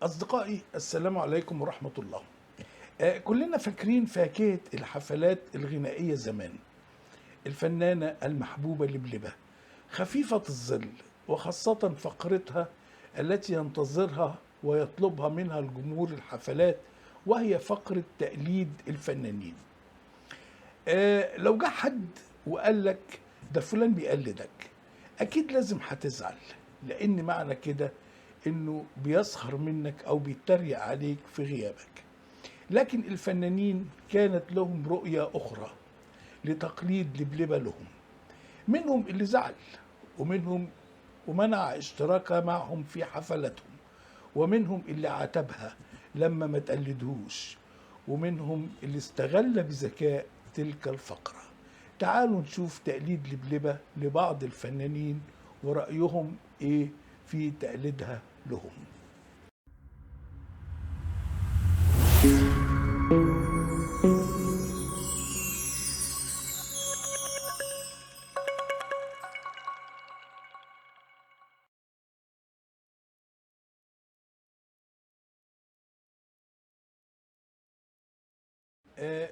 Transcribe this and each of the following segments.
أصدقائي السلام عليكم ورحمة الله. كلنا فاكرين فاكهة الحفلات الغنائية زمان، الفنانة المحبوبة لبلبة، خفيفة الظل، وخاصة فقرتها التي ينتظرها ويطلبها منها الجمهور الحفلات، وهي فقرة تقليد الفنانين. لو جه حد وقال لك ده فلان بيقلدك، أكيد لازم هتزعل، لأن معنى كده إنه بيسخر منك أو بيتريق عليك في غيابك. لكن الفنانين كانت لهم رؤية أخرى لتقليد لبلبة لهم، منهم اللي زعل، ومنهم ومنع اشتراكها معهم في حفلاتهم، ومنهم اللي عاتبها لما ما تقلدهوش، ومنهم اللي استغل بذكاء تلك الفقرة. تعالوا نشوف تقليد لبلبة لبعض الفنانين ورأيهم ايه في تقليدها لهم.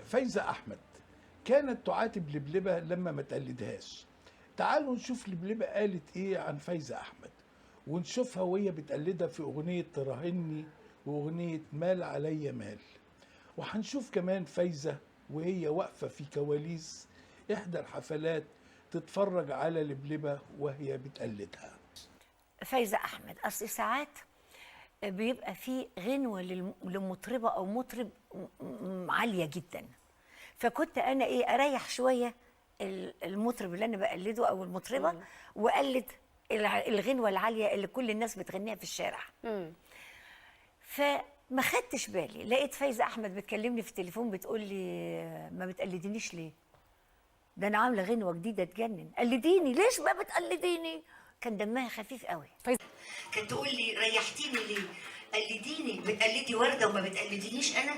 فايزة أحمد كانت تعاتب لبلبة لما ما تقلدهاش. تعالوا نشوف لبلبة قالت ايه عن فايزة أحمد، ونشوفها وهي بتقلدها في أغنية تراهني وأغنية مال عليا مال. وهنشوف كمان فايزة وهي واقفة في كواليس إحدى الحفلات تتفرج على لبلبة وهي بتقلدها. فايزة أحمد أصل ساعات بيبقى في غنوة لمطربة أو مطرب عالية جدا، فكنت أنا أريح شوية المطرب اللي أنا بقلده أو المطربة وأقلد الغنوة العالية اللي كل الناس بتغنيها في الشارع. فما خدتش بالي، لقيت فايزة أحمد بتكلمني في التليفون بتقول لي ما بتقلدينيش ليه؟ ده أنا عاملة غنوة جديدة تجنن، قلديني. ليش ما بتقلديني؟ كان دمها خفيف قوي. كانت تقول لي ريحتيني ليه؟ قلديني، بتقلدي ورده وما بتقلدينيش انا.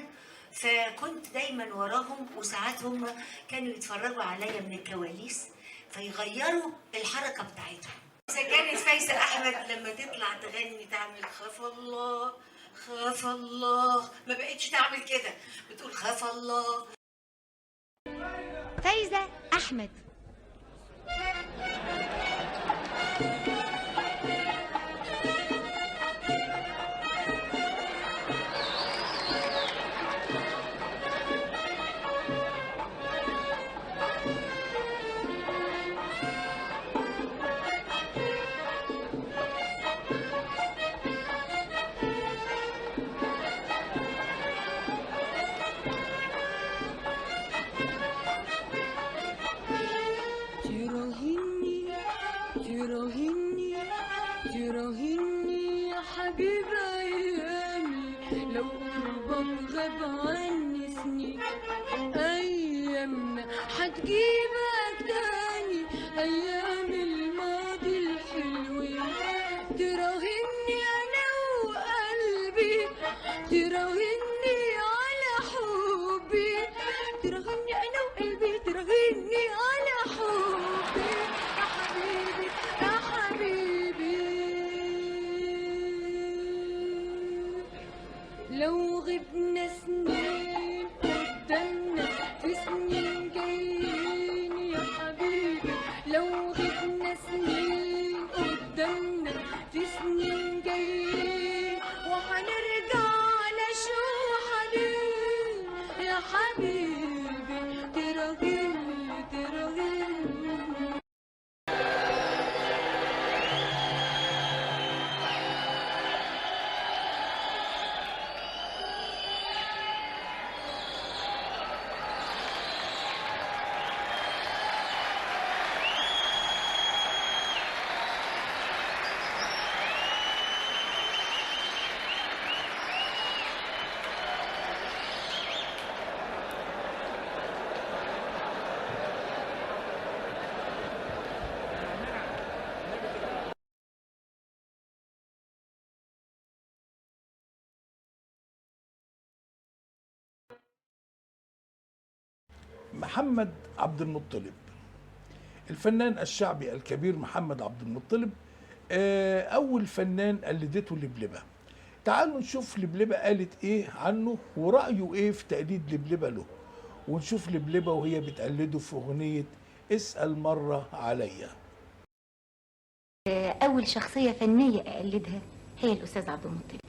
فكنت دايما وراهم، وساعات هم كانوا يتفرجوا عليا من الكواليس فيغيروا الحركه بتاعتهم. اذا كانت فايزه احمد لما تطلع تغني تعمل خاف الله خاف الله، ما بقتش تعمل كده، بتقول خاف الله. فايزة أحمد. تراهني تراهني تراهني يا حبيب أيامي، لو قربك غاب عني سنين، أيامنا حتجيبك تاني، أيام الماضي الحلوين. تراهني أنا وقلبي، تراهني على حبي، تراهني أنا وقلبي، تراهني على حبي يا حبيبي يا حبيبي. لو غبنا سنين قدامنا في سنين جايين يا حبيبي، لو غبنا سنين قدامنا في سنين جايين، وهنرجع على شو حنين يا حبيبي. تراهني تراهني. محمد عبد المطلب، الفنان الشعبي الكبير محمد عبد المطلب، أول فنان قلدته لبلبة. تعالوا نشوف لبلبة قالت ايه عنه ورأيه ايه في تقليد لبلبة له، ونشوف لبلبة وهي بتقلده في أغنية اسأل مرة عليا. أول شخصية فنية أقلدها هي الأستاذ عبد المطلب.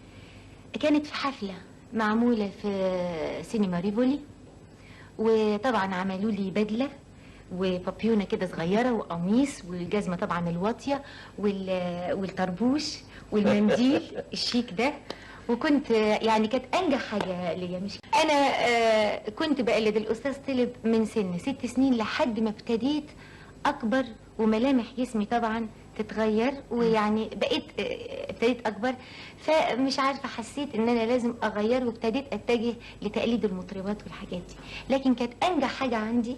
كانت في حفلة معمولة في سينما ريفولي، وطبعا عملوا لي بدلة وبابيونة كده صغيرة وقميص والجزمة طبعا الواطية والطربوش والمنديل الشيك ده. وكنت يعني كانت أنجح حاجة ليا. مش أنا كنت بقلد الأستاذ طلب من سن 6 سنين لحد ما ابتديت أكبر وملامح جسمي طبعا تتغير، ويعني بقيت ابتديت اكبر، فمش عارفه حسيت ان انا لازم اغير وابتديت اتجه لتقليد المطربات والحاجات دي. لكن كانت انجح حاجه عندي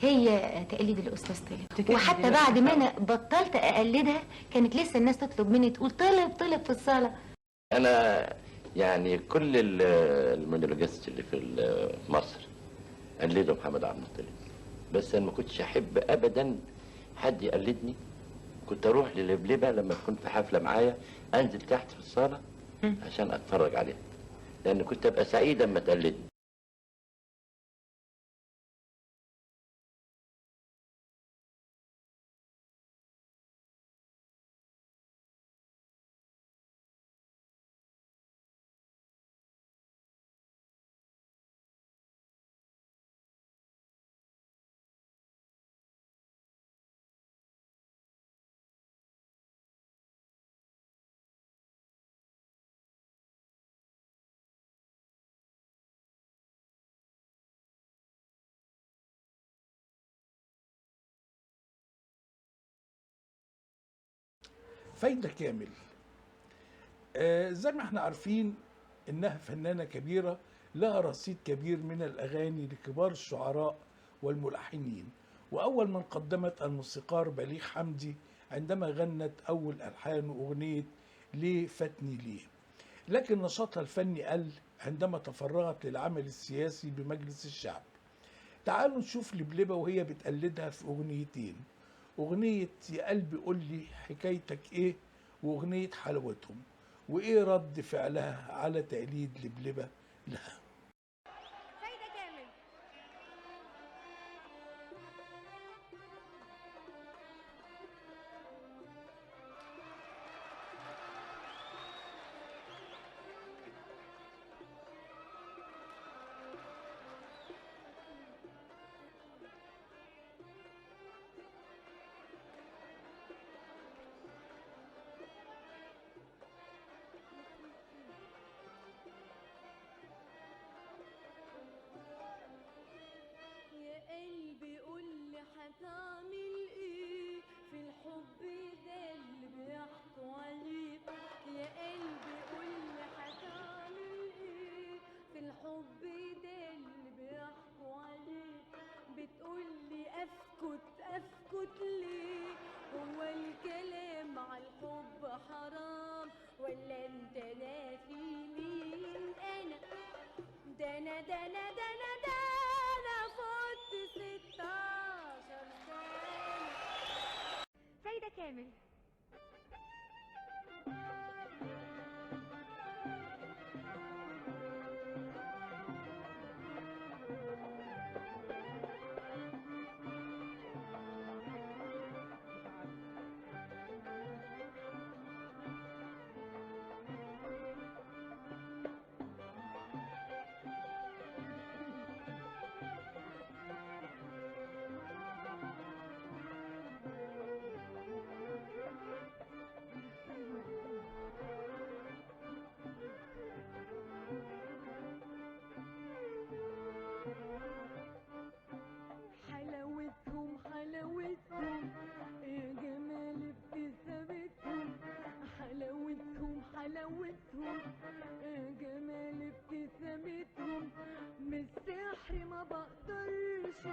هي تقليد الاستاذ طلب. وحتى بعد ما انا بطلت اقلدها كانت لسه الناس تطلب مني تقول طلب في الصاله. انا يعني كل المونولوجيست اللي في مصر قلدوا محمد عبد المطلب، بس انا ما كنتش احب ابدا حد يقلدني. كنت اروح للبلبة لما تكون في حفله معايا، انزل تحت في الصاله عشان اتفرج عليها، لان كنت ابقى سعيد اما تقلدني. فايدة كامل. زي ما احنا عارفين انها فنانة كبيرة لها رصيد كبير من الاغاني لكبار الشعراء والملحنين، واول من قدمت الموسيقار بليغ حمدي عندما غنت اول الحان اغنية ليه فاتني ليه. لكن نشاطها الفني قل عندما تفرغت للعمل السياسي بمجلس الشعب. تعالوا نشوف لبلبة وهي بتقلدها في اغنيتين، اغنية يا قلبي قول لي حكايتك ايه، واغنية حلاوتهم، وايه رد فعلها على تقليد لبلبة لها. فايدة كامل. يا قلبي قولي هتعمل ايه في الحب ده اللي بيحكوا عليه. يا قلبي قولي هتعمل ايه في الحب ده اللي بيحكوا عليه. بتقولي اسكت ليه؟ هو الكلام على الحب حرام ولا انت ناسي مين انا؟ ده انا فوت 16 سنة. فايدة كامل. حلاوتهم يا جمال ابتسامتهم. حلاوتهم يا جمال ابتسامتهم. من السحر ما بقدرش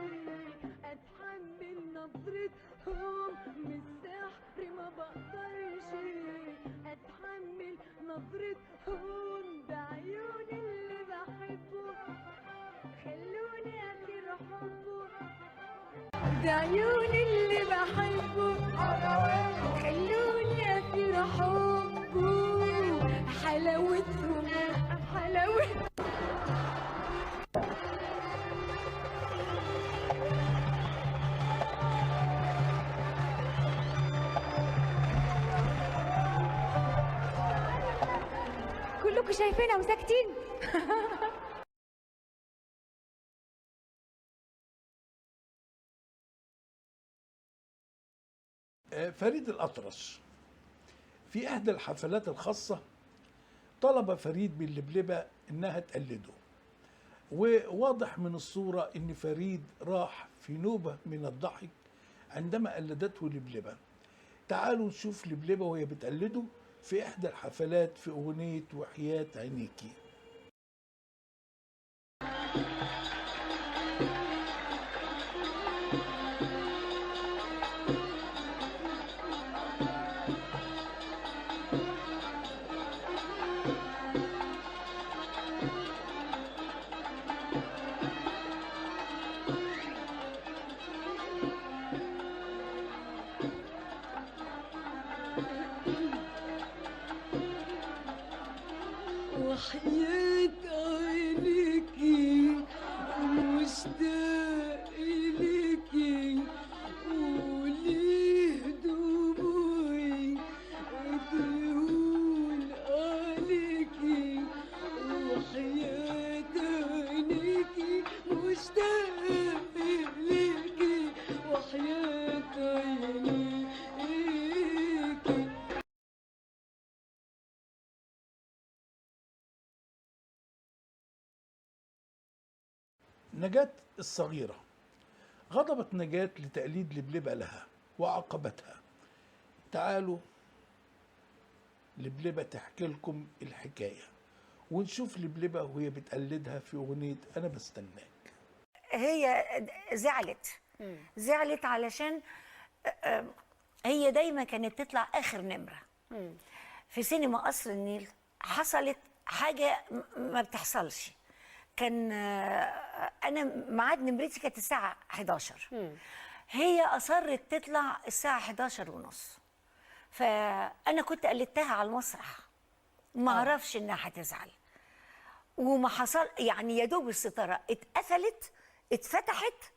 اتحمل نظرتهم. من السحر ما بقدرش اتحمل نظرتهم. ده عيون اللي بحبه خلوني اخر حبه. ده عيون اللي بحبه خلوني اسير حبه. حلاوتهم كلكم شايفينها وساكتين. فريد الأطرش في إحدى الحفلات الخاصة طلب فريد باللبلبة إنها تقلده، وواضح من الصورة إن فريد راح في نوبة من الضحك عندما قلدته لبلبة. تعالوا نشوف لبلبة وهي بتقلده في إحدى الحفلات في أغنية وحياة عينيكي. وحياة عينيكي مشتاق إليكي وليه دموعي تهون عليكي. وحياة عينيكي مشتاق إليكي وحياة عينيكي. نجاة الصغيرة غضبت نجاة لتقليد لبلبة لها وعاقبتها. تعالوا لبلبة تحكي لكم الحكاية ونشوف لبلبة وهي بتقلدها في أغنية أنا بستناك. هي زعلت علشان هي دايما كانت تطلع اخر نمره. في سينما قصر النيل حصلت حاجه ما بتحصلش. كان انا ميعاد نمرتي كانت الساعه 11. هي اصرت تطلع الساعه 11 ونص، فانا كنت قلدتها على المسرح، ما اعرفش انها هتزعل. وما حصل يعني، يا دوب الستاره اتقفلت اتفتحت،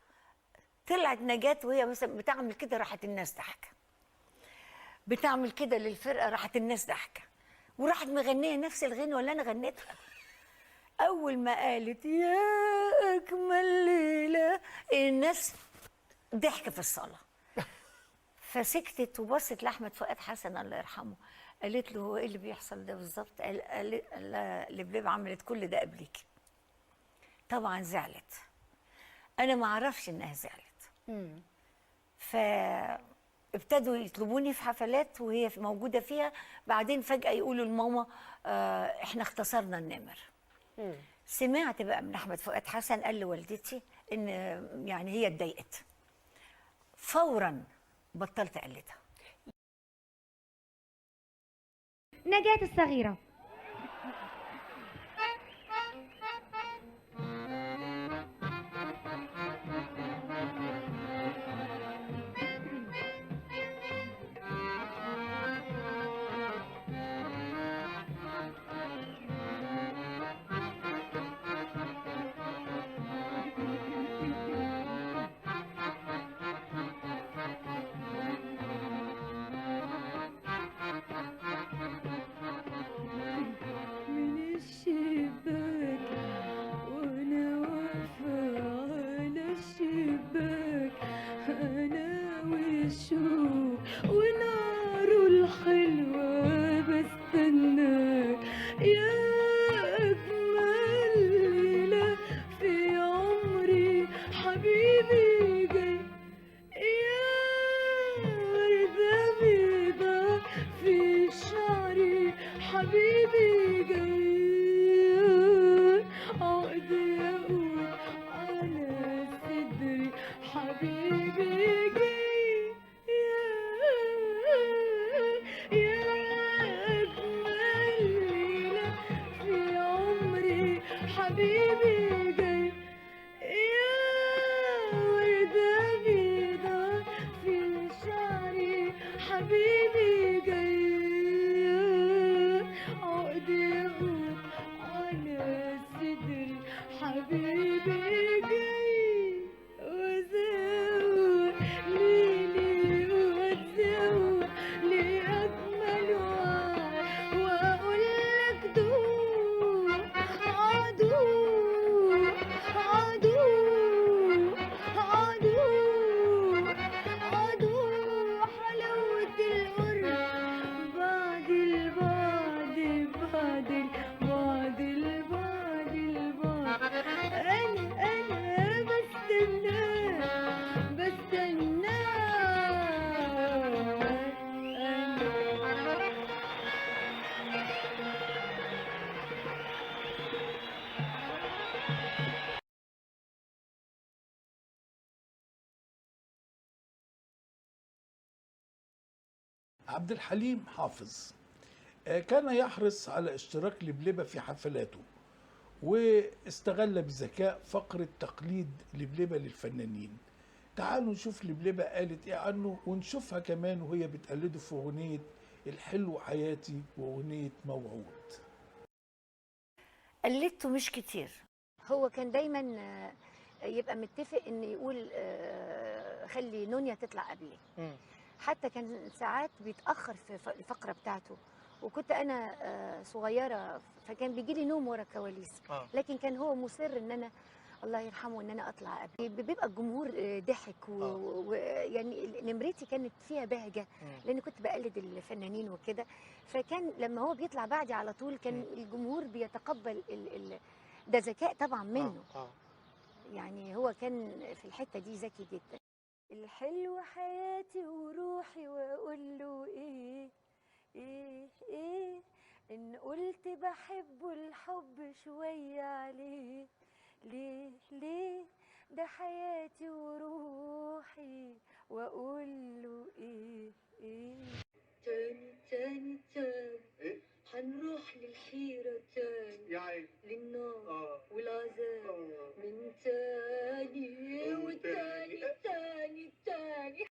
طلعت نجاة وهي مثلا بتعمل كده راحت الناس ضحكه، بتعمل كده للفرقه راحت الناس ضحكه، وراحت مغنيه نفس الغنوه اللي انا غنيتها. اول ما قالت يا اجمل ليله الناس ضحك في الصاله. فسكتت وبصت لاحمد فؤاد حسن الله يرحمه، قالت له هو ايه اللي بيحصل ده بالظبط؟ قال لبلبة عملت كل ده قبليكي. طبعا زعلت، انا ما اعرفش انها زعلت. فابتدوا يطلبوني في حفلات وهي موجوده فيها، بعدين فجاه يقولوا لماما احنا اختصرنا النمر. سمعت بقى من احمد فؤاد حسن قال لوالدتي ان يعني هي اتضايقت، فورا بطلت اقلدها. نجاة الصغيرة. من الشباك وانا واقفة على الشباك، انا والشوق وناره الحلوة بستناك يا اجمل ليلة في عمري حبيبي جاي، يا وردة بيضة في شعري حبيبي جاي، عقد ياقوت على صدري حبيبي جاي، يا أجمل ليلة في عمري حبيبي جاي، يا وردة بيضة في شعري حبيبي جاي، عقد ياقوت على صدري حبيبي جاي، وزوق ليلي وتزوق لأجمل وعد، وأقول لك دوق عبد الحليم حافظ كان يحرص على اشتراك لبلبة في حفلاته، واستغل بذكاء فقرة تقليد لبلبة للفنانين. تعالوا نشوف لبلبة قالت ايه عنه، ونشوفها كمان وهي بتقلده في اغنية الحلو حياتي واغنية موعود. قلدته مش كتير. هو كان دايما يبقى متفق ان يقول خلي نونيا تطلع قبلي. حتى كان ساعات بيتاخر في الفقره بتاعته، وكنت انا صغيره فكان بيجي لي نوم ورا الكواليس. لكن كان هو مصر ان انا الله يرحمه ان انا اطلع قبل. بيبقى الجمهور ضحك ويعني نمرتي كانت فيها بهجه لان كنت بقلد الفنانين وكده. فكان لما هو بيطلع بعدي على طول كان الجمهور بيتقبل ده ذكاء طبعا منه. يعني هو كان في الحته دي ذكي جدا. الحلو حياتي وروحي واقول له ايه ايه ايه ان قلت بحبه الحب شويه عليه ليه ليه ده حياتي وروحي واقول له ايه ايه تاني تاني تاني هنروح للحيرة تاني يا عين للنار والعذاب من تاني وتاني تاني تاني.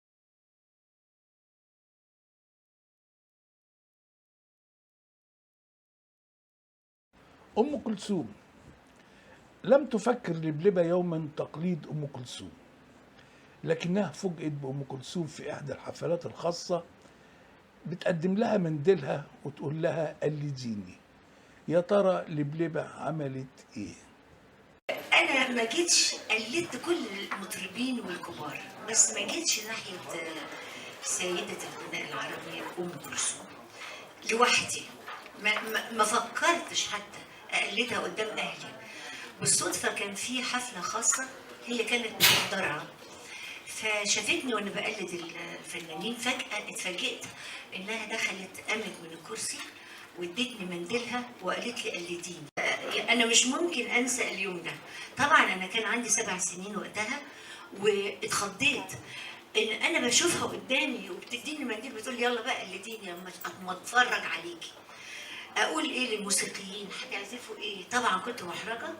ام كلثوم لم تفكر لبلبة يوما تقليد ام كلثوم، لكنها فوجئت بام كلثوم في احدى الحفلات الخاصة بتقدم لها منديلها وتقول لها قلديني. يا ترى لبلبة عملت ايه؟ انا ما جيتش قلدت كل المطربين والكبار، بس ما جيتش ناحيه سيده الغناء العربي ام كلثوم لوحدي. ما فكرتش حتى اقلدها قدام اهلي. بالصدفه كان في حفله خاصه هي كانت محضرها، فشافتني وانا بقلد الفنانين. فجاه اتفاجئت انها دخلت قامت من الكرسي وادتني منديلها وقالت لي قلديني. انا مش ممكن انسى اليوم ده. طبعا انا كان عندي 7 سنين وقتها، واتخضيت ان انا بشوفها قدامي وبتديني منديل بتقول لي يلا بقى قلديني اما اتفرج عليكي. اقول ايه للموسيقيين؟ هتعزفوا ايه؟ طبعا كنت محرجه.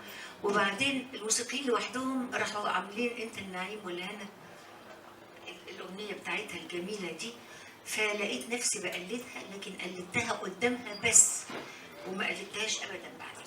وبعدين الموسيقيين لوحدهم راحوا عاملين انت النعيم ولا انا الاغنيه بتاعتها الجميله دي. فلقيت نفسي بقلدها، لكن قلدتها قدامها بس وما قلدتهاش ابدا بعد.